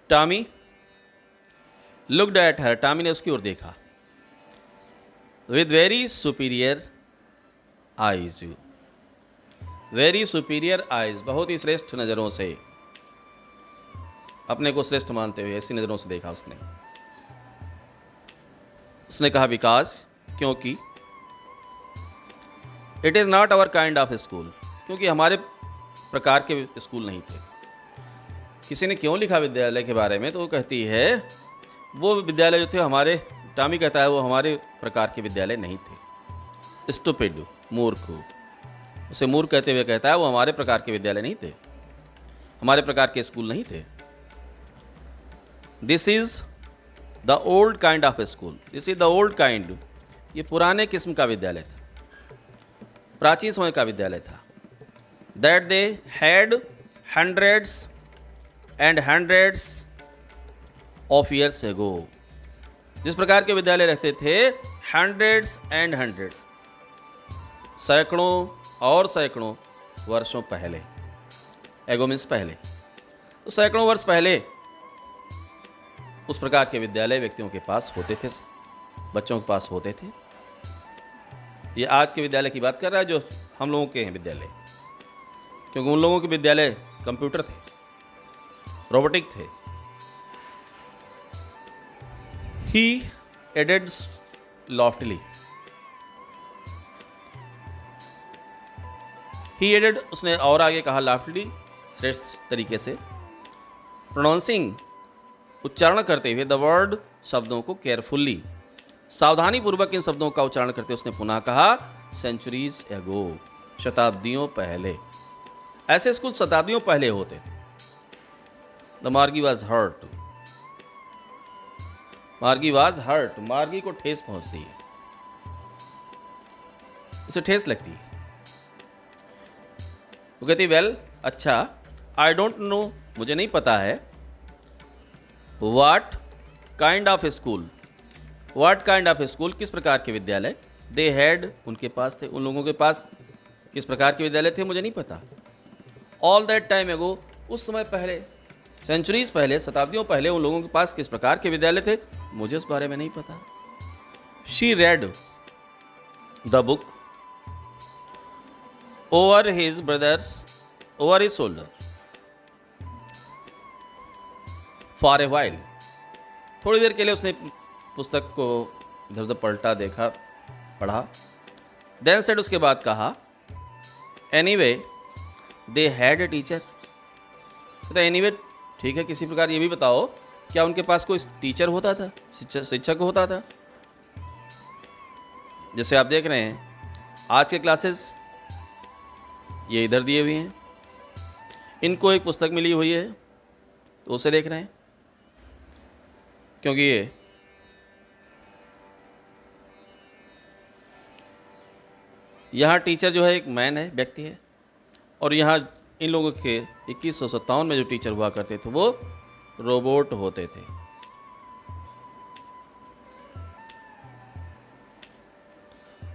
Tommy looked at her, Tommy ने उसकी ओर देखा। With very superior eyes, very superior eyes, बहुत ही श्रेष्ठ नज़रों से, अपने को श्रेष्ठ मानते हुए ऐसी नज़रों से देखा उसने। उसने कहा बिकॉज, क्योंकि, it is not our kind of school, क्योंकि हमारे प्रकार के स्कूल नहीं थे। किसी ने क्यों लिखा विद्यालय के बारे में, तो वो कहती है वो विद्यालय जो थे हमारे, टॉमी कहता है वो हमारे प्रकार के विद्यालय नहीं थे। स्टूपिड, मूर्ख, उसे मूर्ख कहते हुए कहता है वो हमारे प्रकार के विद्यालय नहीं थे, हमारे प्रकार के स्कूल नहीं थे। This is the old kind of school, this is the old kind, ये पुराने किस्म का विद्यालय था, प्राचीन समय का विद्यालय था। That they had hundreds and hundreds of years ago, जिस प्रकार के विद्यालय रहते थे हंड्रेड्स एंड हंड्रेड्स, सैकड़ों और सैकड़ों वर्षों पहले, एगो मीन्स पहले, तो सैकड़ों वर्ष पहले उस प्रकार के विद्यालय व्यक्तियों के पास होते थे, बच्चों के पास होते थे। ये आज के विद्यालय की बात कर रहा है जो हम लोगों के हैं विद्यालय, क्योंकि उन लोगों के विद्यालय कंप्यूटर थे, रोबोटिक थे। ही एडेड लॉफ्टली, ही एडेड, उसने और आगे कहा लॉफ्टली, श्रेष्ठ तरीके से, प्रोनाउंसिंग, उच्चारण करते हुए, द वर्ड, शब्दों को, केयरफुल्ली, सावधानी पूर्वक इन शब्दों का उच्चारण करते उसने पुनः कहा सेंचुरीज एगो, शताब्दियों पहले। ऐसे स्कूल शताब्दियों पहले होते थे। द मार्गी वॉज हर्ट, मार्गी वॉज हर्ट, मार्गी को ठेस पहुंचती है, उसे ठेस लगती है। वो कहती वेल, अच्छा, आई डोंट नो, मुझे नहीं पता है, what kind of school, what kind of school, किस प्रकार के विद्यालय, दे हैड, उनके पास थे, उन लोगों के पास किस प्रकार के विद्यालय थे मुझे नहीं पता। ऑल दैट टाइम एगो, उस समय पहले, सेंचुरीज पहले, शताब्दियों पहले उन लोगों के पास किस प्रकार के विद्यालय थे मुझे उस बारे में नहीं पता। She read the book over his brothers, over his shoulder, for a while, थोड़ी देर के लिए उसने पुस्तक को इधर उधर पलटा, देखा, पढ़ा। देन सेड, उसके बाद कहा, anyway they had a teacher, तो एनीवे ठीक है, किसी प्रकार ये भी बताओ क्या उनके पास कोई टीचर होता था, शिक्षक होता था। जैसे आप देख रहे हैं आज के क्लासेस ये इधर दिए हुए हैं, इनको एक पुस्तक मिली हुई है तो उसे देख रहे हैं, क्योंकि ये यहाँ टीचर जो है एक मैन है, व्यक्ति है, और यहाँ इन लोगों के 2157 में जो टीचर हुआ करते थे वो रोबोट होते थे।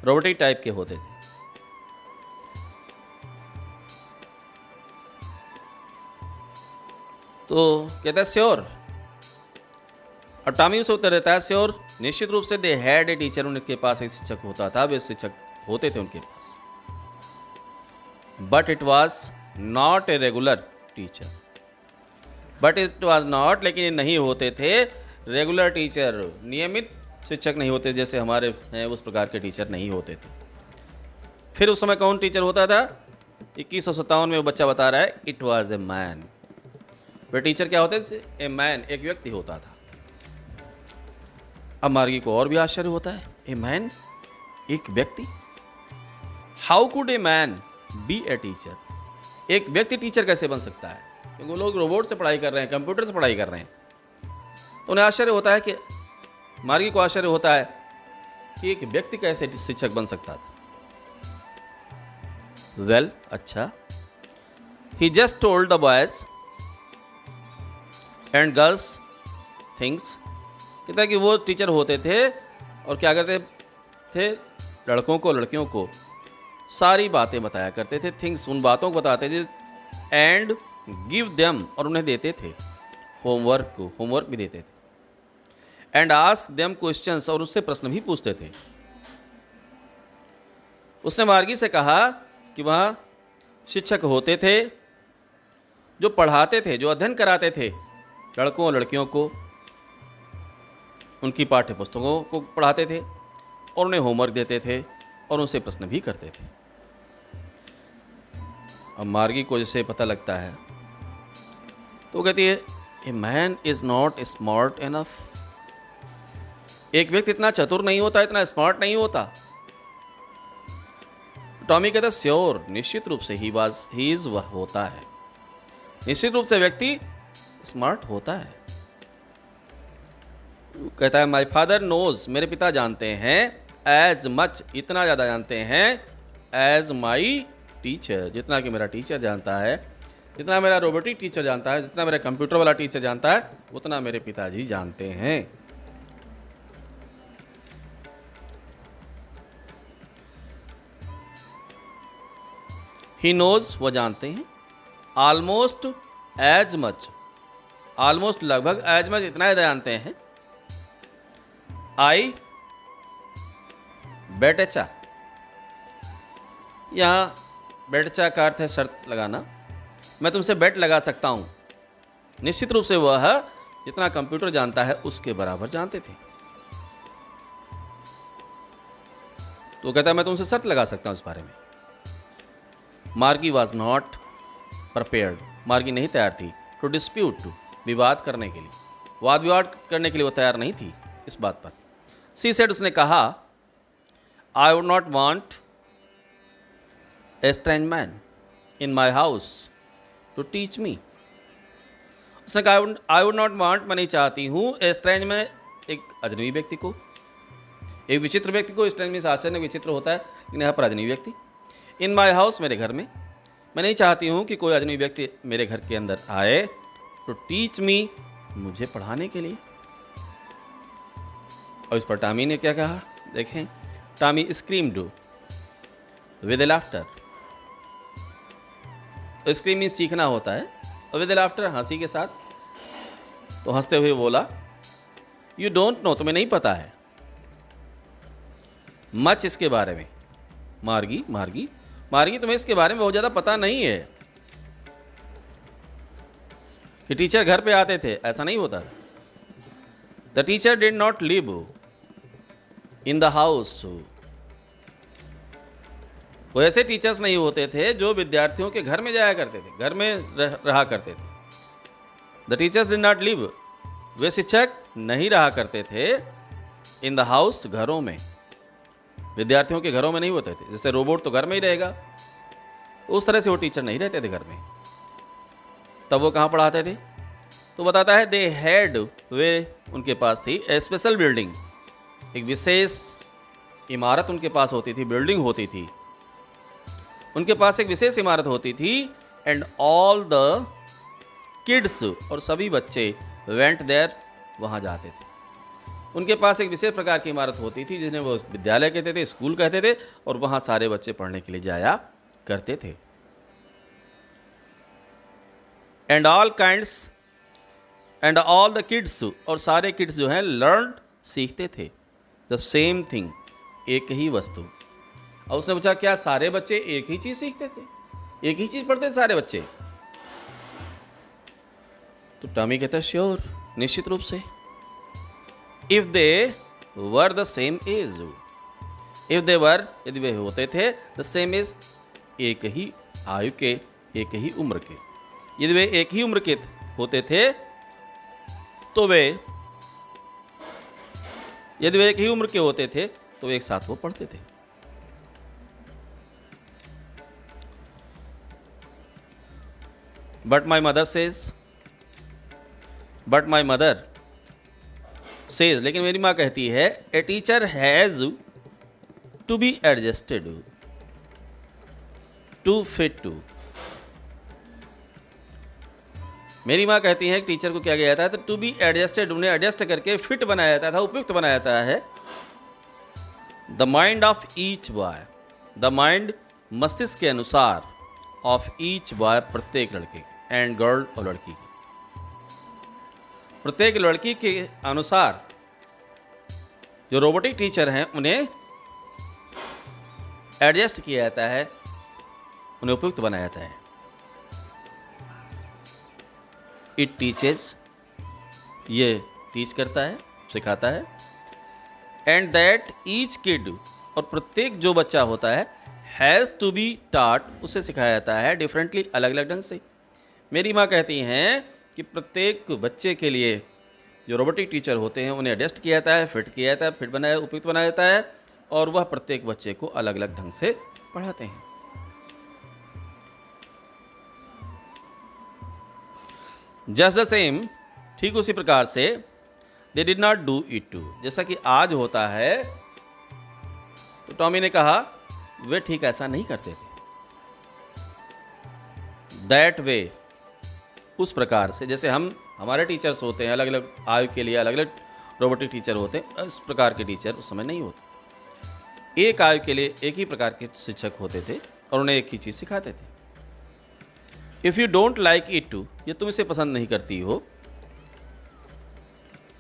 रोबोटिक टाइप के होते थे। तो कहता है श्योर, और टॉमी उसे उत्तर देता है श्योर, निश्चित रूप से दे हैड ए टीचर, उनके पास एक शिक्षक होता था, वे शिक्षक होते थे उनके पास। But it was not a regular teacher, but it was not, लेकिन ये नहीं होते थे रेगुलर टीचर, नियमित शिक्षक नहीं होते, जैसे हमारे हैं उस प्रकार के टीचर नहीं होते थे। फिर उस समय कौन टीचर होता था? 2157 में वो बच्चा बता रहा है, it was a man. Way teacher क्या होते थे? ए मैन, एक व्यक्ति होता था। अब मार्गी को और भी आश्चर्य होता है, ए मैन, एक व्यक्ति, how could a man B a teacher, एक व्यक्ति टीचर कैसे बन सकता है? क्योंकि वो लोग रोबोट से पढ़ाई कर रहे हैं, कंप्यूटर से पढ़ाई कर रहे हैं। तो उन्हें आश्चर्य होता है कि, मार्गी को आश्चर्य होता है कि एक व्यक्ति कैसे शिक्षक बन सकता था। वेल, अच्छा, he just told the boys and girls things, कहता है कि वो टीचर होते थे और क्या करते थे, लड़कों को लड़कियों को सारी बातें बताया करते थे, थिंग्स, उन बातों को बताते थे, एंड गिव देम, और उन्हें देते थे, होमवर्क भी देते थे। एंड आस्क देम क्वेश्चंस, और उससे प्रश्न भी पूछते थे। उसने मार्गी से कहा कि वह शिक्षक होते थे जो पढ़ाते थे, जो अध्ययन कराते थे लड़कों और लड़कियों को, उनकी पाठ्य पुस्तकों को पढ़ाते थे और उन्हें होमवर्क देते थे और उनसे प्रश्न भी करते थे। अब मार्गी को जैसे पता लगता है तो वो कहती है, a man is not smart enough. एक व्यक्ति इतना चतुर नहीं होता, इतना स्मार्ट नहीं होता। टॉमी कहता है, श्योर, निश्चित रूप से ही इज वह होता है, निश्चित रूप से व्यक्ति स्मार्ट होता है। कहता है, माई फादर नोज, मेरे पिता जानते हैं, एज मच, इतना ज़्यादा जानते हैं, एज माई टीचर, जितना कि मेरा टीचर जानता है, जितना मेरा रोबोटिक टीचर जानता है, जितना मेरा कंप्यूटर वाला टीचर जानता है, उतना मेरे पिताजी जानते हैं। ही नोज, वो जानते हैं, ऑलमोस्ट एज मच, ऑलमोस्ट लगभग, एज मच इतना ज़्यादा जानते हैं, आई बेटचा, यहाँ बेटचा का अर्थ है शर्त लगाना, मैं तुमसे बेट लगा सकता हूँ। निश्चित रूप से वह जितना कंप्यूटर जानता है उसके बराबर जानते थे। तो कहता है, मैं तुमसे शर्त लगा सकता हूँ इस बारे में। मार्गी वॉज नॉट प्रिपेयर्ड, मार्गी नहीं तैयार थी टू डिस्प्यूट, विवाद करने के लिए, वाद विवाद करने के लिए वो तैयार नहीं थी इस बात पर। सी सेड, उसने कहा, I would not want a strange man in my house to teach me. उसने कहा, आई वुड नॉट वांट, मैं नहीं चाहती हूँ, ए स्ट्रेंज में, एक अजनबी व्यक्ति को, एक विचित्र व्यक्ति को, स्ट्रेंज में आश्चर्य विचित्र होता है, लेकिन यहाँ पर अजनबी व्यक्ति, इन माई हाउस, मेरे घर में, मैं नहीं चाहती हूँ कि कोई अजनबी व्यक्ति मेरे घर के अंदर आए टू टीच मी, मुझे पढ़ाने के लिए। और इस पर टॉमी ने क्या कहा, देखें, Tommy screamed with laughter. Scream means चीखना होता है, और विद लाफ्टर हंसी के साथ। तो हंसते हुए बोला, यू डोंट नो, तुम्हें नहीं पता है, मच इसके बारे में। मार्गी तुम्हें इसके बारे में बहुत ज़्यादा पता नहीं है कि टीचर घर पे आते थे, ऐसा नहीं होता था। The teacher did not live in the house, वो ऐसे टीचर्स नहीं होते थे जो विद्यार्थियों के घर में जाया करते थे, घर में रहा करते थे। The teachers did not live, वे शिक्षक नहीं रहा करते थे इन द हाउस, घरों में, विद्यार्थियों के घरों में नहीं होते थे। जैसे रोबोट तो घर में ही रहेगा, उस तरह से वो टीचर नहीं रहते थे घर में। तब वो कहाँ पढ़ाते थे? तो बताता है, दे हैड, वे, उनके पास थी, ए स्पेशल बिल्डिंग, एक विशेष इमारत उनके पास होती थी, बिल्डिंग होती थी, उनके पास एक विशेष इमारत होती थी। एंड ऑल द किड्स, और सभी बच्चे, वेंट देयर, वहाँ जाते थे। उनके पास एक विशेष प्रकार की इमारत होती थी जिन्हें वो विद्यालय कहते थे, स्कूल कहते थे, और वहाँ सारे बच्चे पढ़ने के लिए जाया करते थे। And all kinds, and all the kids, और सारे किड्स जो हैं, लर्न, सीखते थे, द सेम थिंग, एक ही वस्तु। और उसने पूछा, क्या सारे बच्चे एक ही चीज़ सीखते थे, एक ही चीज़ पढ़ते थे सारे बच्चे? तो टॉमी कहता है, श्योर, निश्चित रूप से। If they were the same age, if they were, यदि वे होते थे, द सेम एज, एक ही आयु के, एक ही उम्र के, यदि वे एक ही उम्र के होते थे तो वे, यदि वे एक ही उम्र के होते थे तो एक साथ वो पढ़ते थे। But my mother says, but my mother says, लेकिन मेरी माँ कहती है, a teacher has to be adjusted to fit to. मेरी माँ कहती है, टीचर को क्या किया जाता है, टू बी एडजस्टेड, उन्हें एडजस्ट करके फिट बनाया जाता था, उपयुक्त बनाया जाता है। The mind of each boy, the mind, मस्तिष्क के अनुसार, ऑफ ईच बॉय, प्रत्येक लड़के, एंड गर्ल, और लड़की की। प्रत्येक लड़की के अनुसार जो रोबोटिक टीचर हैं उन्हें एडजस्ट किया जाता है, उन्हें उपयुक्त बनाया जाता है। इट टीचेस, ये टीच करता है, सिखाता है। एंड दैट ईच किड, और प्रत्येक जो बच्चा होता है, हैज़ टू बी टाट, उसे सिखाया जाता है डिफरेंटली, अलग अलग ढंग से। मेरी माँ कहती हैं कि प्रत्येक बच्चे के लिए जो रोबोटिक टीचर होते हैं उन्हें एडजस्ट किया जाता है, फिट किया जाता है, फिट बनाया, उपयुक्त बनाया जाता है, और वह प्रत्येक बच्चे को अलग अलग ढंग से पढ़ाते हैं। जस्ट द सेम, ठीक उसी प्रकार से, they did not do it too, जैसा कि आज होता है। तो टॉमी ने कहा वे ठीक ऐसा नहीं करते थे। दैट वे, उस प्रकार से, जैसे हमारे टीचर्स होते हैं अलग अलग आयु के लिए, अलग अलग रोबोटिक टीचर होते हैं, इस प्रकार के टीचर उस समय नहीं होते। एक आयु के लिए एक ही प्रकार के शिक्षक होते थे और उन्हें एक ही चीज़ सिखाते थे। If you don't like it too, ये तुम इसे पसंद नहीं करती हो,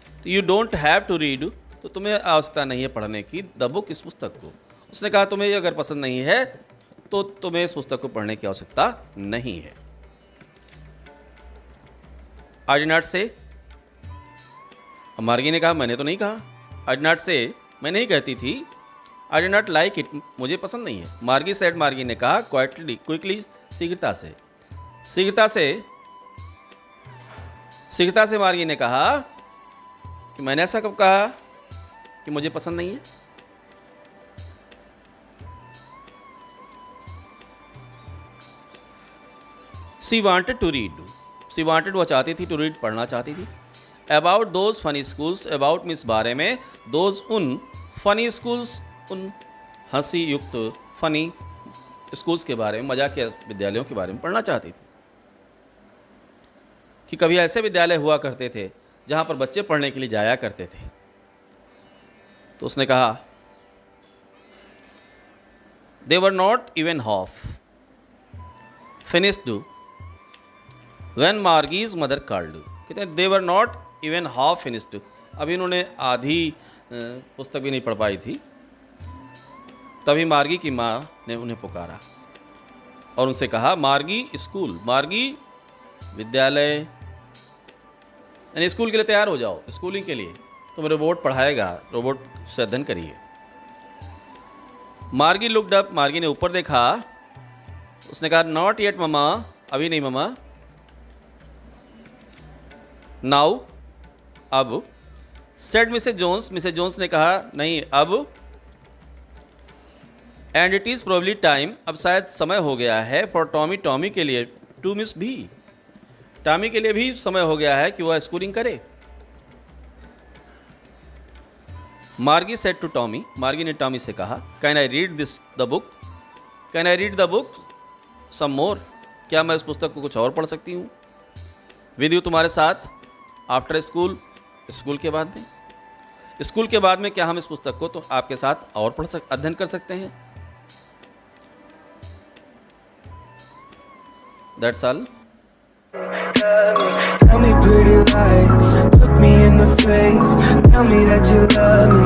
तो you don't have to read, तो तुम्हें आवश्यकता नहीं है पढ़ने की, द बुक, इस पुस्तक को। उसने कहा तुम्हें ये अगर पसंद नहीं है तो तुम्हें इस पुस्तक को पढ़ने की आवश्यकता नहीं है। आई डिड नॉट से, मार्गी ने कहा मैंने तो नहीं कहा। आई डिड नॉट से, मैं नहीं कहती थी। I did not like it, मुझे पसंद नहीं है। मार्गी सेड, मार्गी ने कहा क्वाइटली, क्विकली, शीघ्रता से। शीघ्रता से मार्गी ने कहा कि मैंने ऐसा कब कहा कि मुझे पसंद नहीं है। She wanted to read, she wanted, वह चाहती थी, टू रीड, पढ़ना चाहती थी। About those funny schools, about means बारे में, दोज उन, फनी स्कूल्स उन हंसी युक्त, फनी स्कूल्स के बारे में, मजाक के विद्यालयों के बारे में पढ़ना चाहती थी। कि कभी ऐसे विद्यालय हुआ करते थे जहाँ पर बच्चे पढ़ने के लिए जाया करते थे। तो उसने कहा they were not even half finished when Margie's mother called, कहते हैं they were not even half finished, अभी इन्होंने आधी पुस्तक भी नहीं पढ़ पाई थी, तभी मार्गी की माँ ने उन्हें पुकारा और उनसे कहा मार्गी स्कूल, मार्गी विद्यालय, यानी स्कूल के लिए तैयार हो जाओ, स्कूलिंग के लिए तुम्हें रोबोट पढ़ाएगा, रोबोट से अध्ययन करिए। मार्गी लुक्ड अप, मार्गी ने ऊपर देखा, उसने कहा नॉट येट ममा, अभी नहीं ममा। नाउ, अब। Said Mrs Jones, Mrs Jones ने कहा नहीं अब। And it is probably time, अब शायद समय हो गया है, फॉर टॉमी, टॉमी के लिए, टू मिस भी, टॉमी के लिए भी समय हो गया है कि वह स्कूलिंग करे। मार्गी सेड टू टॉमी, मार्गी ने टॉमी से कहा can I read this the book, can I read the book some more, क्या मैं इस पुस्तक को कुछ और पढ़ सकती हूँ विद यू, तुम्हारे साथ, आफ्टर स्कूल, स्कूल के बाद में, स्कूल के बाद में क्या हम इस पुस्तक को तो आपके साथ और अध्ययन कर सकते हैं। That's all. Tell me pretty lies, look me in the face, tell me that you love me,